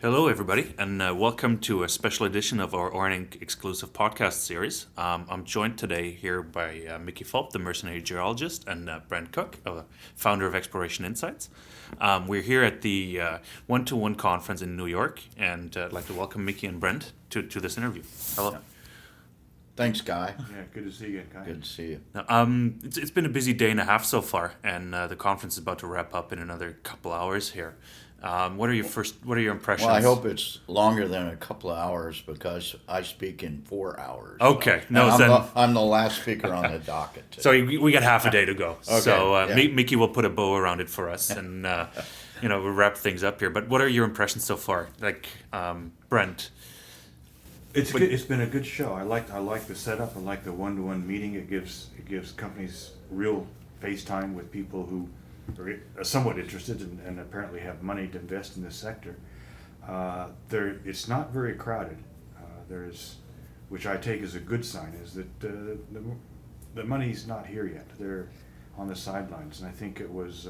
Hello, everybody, and welcome to a special edition of our Oreninc exclusive podcast series. I'm joined today here by Mickey Fulp, the Mercenary Geologist, and Brent Cook, founder of Exploration Insights. We're here at the one-to-one conference in New York, and I'd like to welcome Mickey and Brent to this interview. Hello. Yeah. Thanks, Guy. Yeah, good to see you, Guy. Good to see you. It's been a busy day and a half so far, and the conference is about to wrap up in another couple hours here. What are your impressions? Well, I hope it's longer than a couple of hours because I speak in 4 hours. Okay. I'm the last speaker on the docket today. So we got half a day to go. Okay, So yeah. Mickey will put a bow around it for us, and we'll wrap things up here. But what are your impressions so far? Like Brent. It's been a good show. I like the setup. I like the one-to-one meeting. It gives companies real face time with people who are somewhat interested and apparently have money to invest in this sector. It's not very crowded. Which I take as a good sign, is that the money's not here yet. They're on the sidelines, and I think it was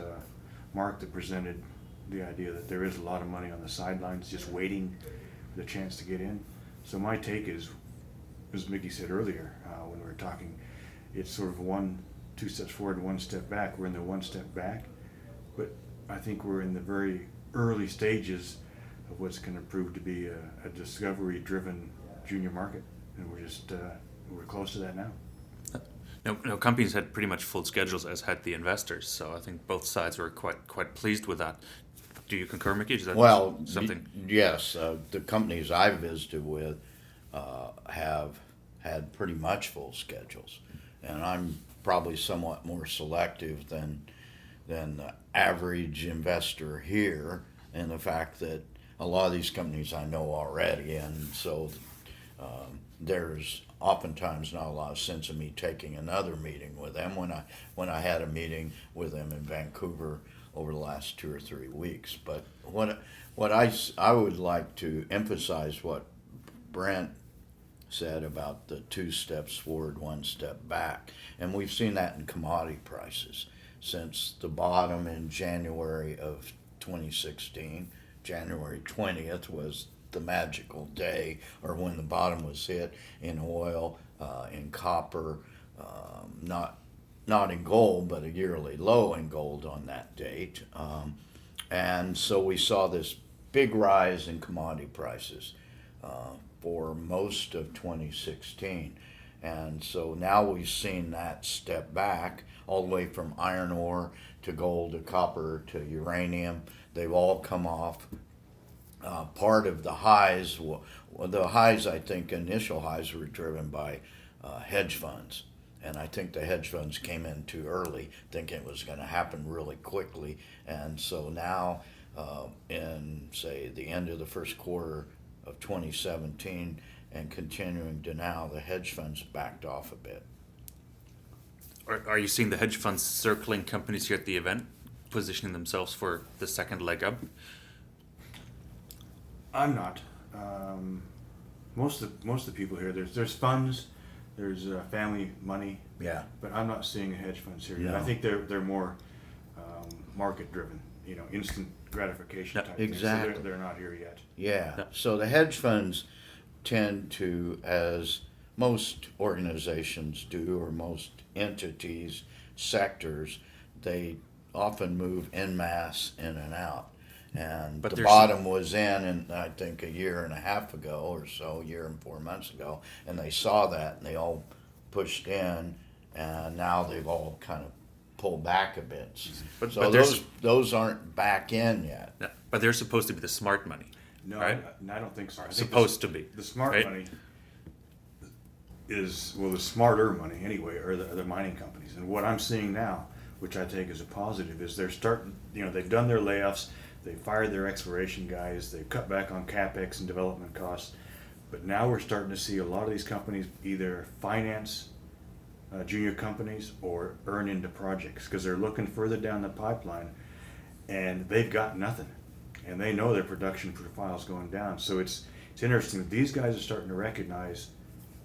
Mark that presented the idea that there is a lot of money on the sidelines, just waiting for the chance to get in. So my take is, as Mickey said earlier when we were talking, it's sort of 2 steps forward, 1 step back. We're in the 1 step back, but I think we're in the very early stages of what's going to prove to be a discovery-driven junior market, and we're close to that now. Now, companies had pretty much full schedules, as had the investors. So I think both sides were quite pleased with that. Do you concur, Mickey? Is that something? Yes. The companies I've visited with have had pretty much full schedules, and I'm probably somewhat more selective than the average investor here, in the fact that a lot of these companies I know already, and so there's oftentimes not a lot of sense in me taking another meeting with them when I had a meeting with them in Vancouver over the last 2 or 3 weeks. But what I would like to emphasize what Brent said about the 2 steps forward, 1 step back. And we've seen that in commodity prices since the bottom in January of 2016. January 20th was the magical day, or when the bottom was hit in oil, in copper, not in gold, but a yearly low in gold on that date. And so we saw this big rise in commodity prices for most of 2016. And so now we've seen that step back all the way from iron ore to gold to copper to uranium. They've all come off. Part of the highs, I think initial highs were driven by hedge funds. And I think the hedge funds came in too early, thinking it was going to happen really quickly. And so now, in, say, the end of the first quarter of 2017 and continuing to now, the hedge funds backed off a bit. Are you seeing the hedge funds circling companies here at the event, positioning themselves for the second leg up? I'm not. Most of the people here, there's funds, there's family money. Yeah. But I'm not seeing hedge funds here. No. I think they're more market driven, instant gratification type exactly. things. So they're not here yet. Yeah. So the hedge funds tend to, as most organizations do, or most entities, sectors, they often move en masse in and out. And the bottom was in I think a year and a half ago or so, a year and 4 months ago, and they saw that and they all pushed in, and now they've all kind of pulled back a bit. But those aren't back in yet. Yeah, but they're supposed to be the smart money. No, right? I don't think so. I think supposed to be. The smart right? money is, the smarter money anyway, are the mining companies. And what I'm seeing now, which I take as a positive, is they're starting, they've done their layoffs, they fired their exploration guys, they've cut back on CapEx and development costs, but now we're starting to see a lot of these companies either finance junior companies or earn into projects, because they're looking further down the pipeline and they've got nothing, and they know their production profile is going down. So it's interesting that these guys are starting to recognize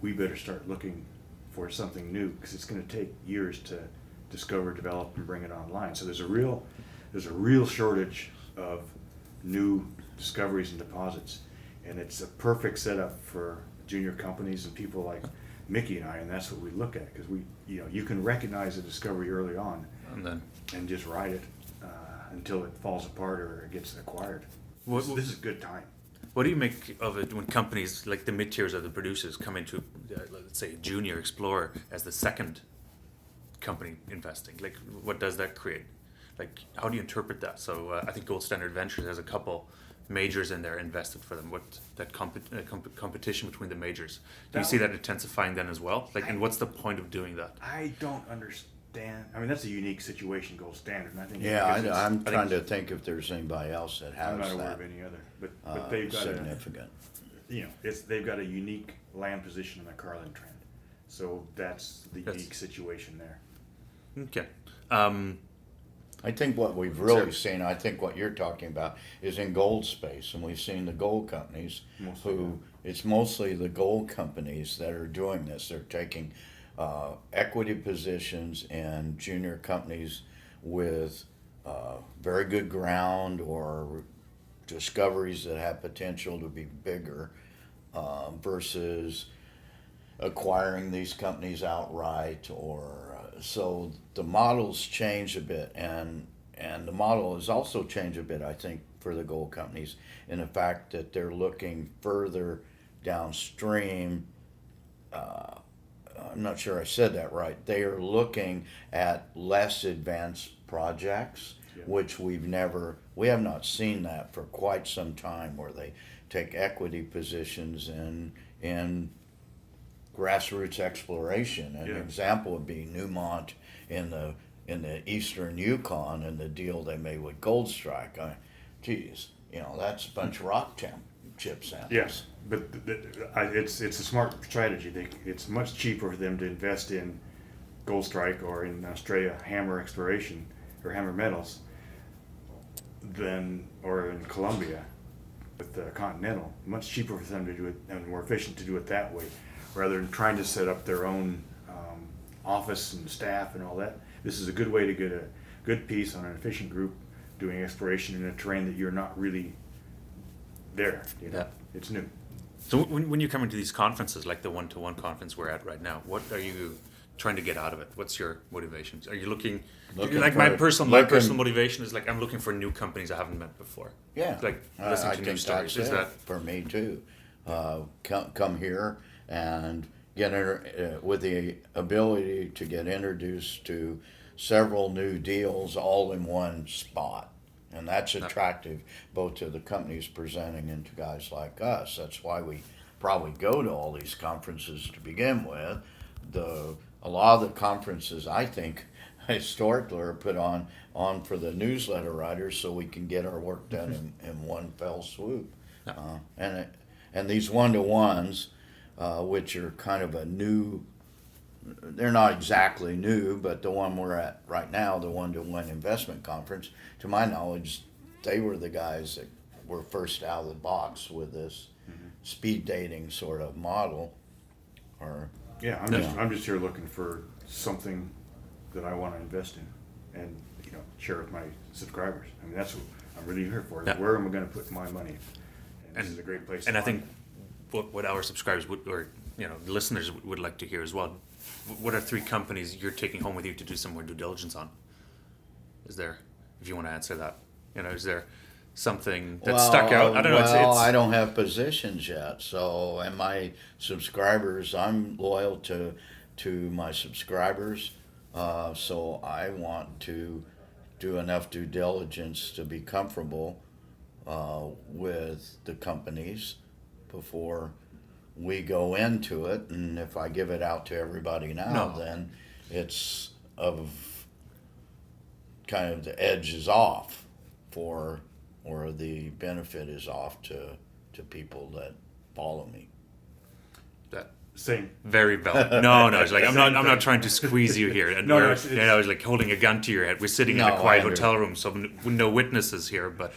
we better start looking for something new, because it's going to take years to discover, develop, and bring it online. So there's a real shortage of new discoveries and deposits, and it's a perfect setup for junior companies and people like Mickey and I, and that's what we look at, because you can recognize a discovery early on and just ride it until it falls apart or it gets acquired. This is a good time. What do you make of it when companies like the mid-tiers of the producers come into, let's say, junior explorer as the second company investing? Like, what does that create? Like, how do you interpret that? So I think Gold Standard Ventures has a couple majors in there invested for them. What that competition between the majors? Do you see that intensifying then as well? Like, and what's the point of doing that? I don't understand. I mean, that's a unique situation, Gold Standard, and I think. Yeah, I'm trying to think if there's anybody else that has I'm not that. aware of any other, but they've got significant. They've got a unique land position in the Carlin Trend, so that's the unique situation there. Okay. I think what we've really seen, I think what you're talking about, is in gold space, and we've seen the gold companies it's mostly the gold companies that are doing this. They're taking equity positions in junior companies with very good ground or discoveries that have potential to be bigger versus acquiring these companies outright. So the model's changed a bit, and the model has also changed a bit, I think, for the gold companies in the fact that they're looking further downstream. I'm not sure I said that right. They are looking at less advanced projects, which we have not seen that for quite some time, where they take equity positions in grassroots exploration. An example would be Newmont in the eastern Yukon and the deal they made with Goldstrike. That's a bunch of rock chip samples. Yes, but it's a smart strategy. It's much cheaper for them to invest in Goldstrike or in Australia Hammer Exploration or Hammer Metals or in Colombia with Continental. Much cheaper for them to do it and more efficient to do it that way, rather than trying to set up their own office and staff and all that. This is a good way to get a good piece on an efficient group doing exploration in a terrain that you're not really there. It's new. So when you come into these conferences, like the one-to-one conference we're at right now, what are you trying to get out of it? What's your motivations? Are you looking like my personal motivation is like I'm looking for new companies I haven't met before. Yeah, like listening to new stories. Is that for me too? Come here and get with the ability to get introduced to several new deals all in one spot. And that's attractive both to the companies presenting and to guys like us. That's why we probably go to all these conferences to begin with. A lot of the conferences, I think, historically are put on for the newsletter writers so we can get our work done in one fell swoop. And these one-to-ones, which are kind of a new, they're not exactly new, but the one we're at right now, the one-to-one investment conference, to my knowledge, they were the guys that were first out of the box with this speed dating sort of model. I'm just here looking for something that I want to invest in and share with my subscribers. I mean, that's what I'm really here for. Where am I going to put my money? And this is a great place. And I think what our subscribers or listeners would like to hear as well. What are 3 companies you're taking home with you to do some more due diligence on? Is there, if you want to answer that, is there something that stuck out? I don't know. I don't have positions yet, so and my subscribers, I'm loyal to my subscribers, so I want to do enough due diligence to be comfortable with the companies before we go into it. And if I give it out to everybody now, then it's kind of the edge is off or the benefit is off to people that follow me. That same. Very valid. No, it's like I'm not trying to squeeze you here. And I was like holding a gun to your head. We're sitting in a quiet hotel room, so no witnesses here. But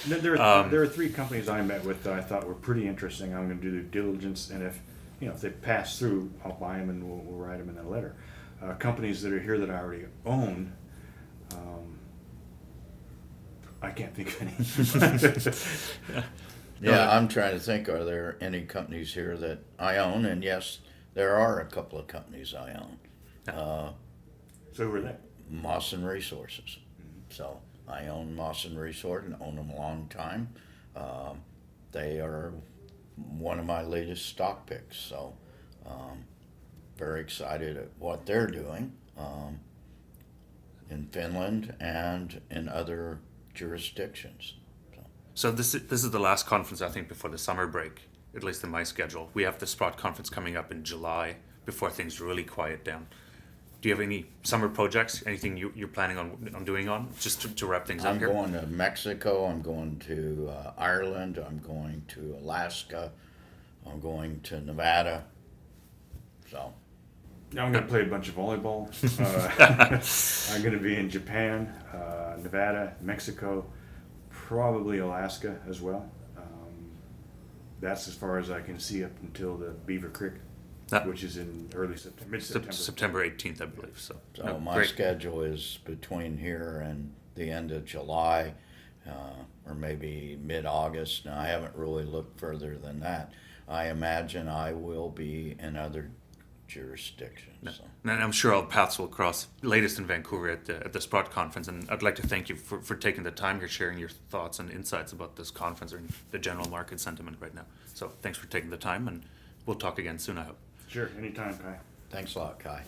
there are 3 companies I met with that I thought were pretty interesting. I'm going to do due diligence, and if they pass through, I'll buy them and we'll write them in a letter. Companies that are here that I already own. I can't think of any. Yeah, I'm trying to think, are there any companies here that I own? And yes, there are a couple of companies I own. So who are they? Mawson Resources. So I own Mawson Resource and own them a long time. They are one of my latest stock picks. So very excited at what they're doing in Finland and in other jurisdictions. So this is the last conference, I think, before the summer break, at least in my schedule. We have the Sprott conference coming up in July before things really quiet down. Do you have any summer projects, anything you're planning on doing just to wrap things up here? I'm going to Mexico, I'm going to Ireland, I'm going to Alaska, I'm going to Nevada. So Yeah, I'm going to play a bunch of volleyball. I'm going to be in Japan, Nevada, Mexico, probably Alaska as well. That's as far as I can see up until the Beaver Creek, which is in early September, mid-September. September 18th, I believe. So my great. schedule is between here and the end of July, or maybe mid-August. Now, I haven't really looked further than that. I imagine I will be in other jurisdictions. So. And I'm sure our paths will cross latest in Vancouver at the Sprott conference. And I'd like to thank you for taking the time here, sharing your thoughts and insights about this conference and the general market sentiment right now. So thanks for taking the time, and we'll talk again soon, I hope. Sure, anytime, Kai. Thanks a lot, Kai.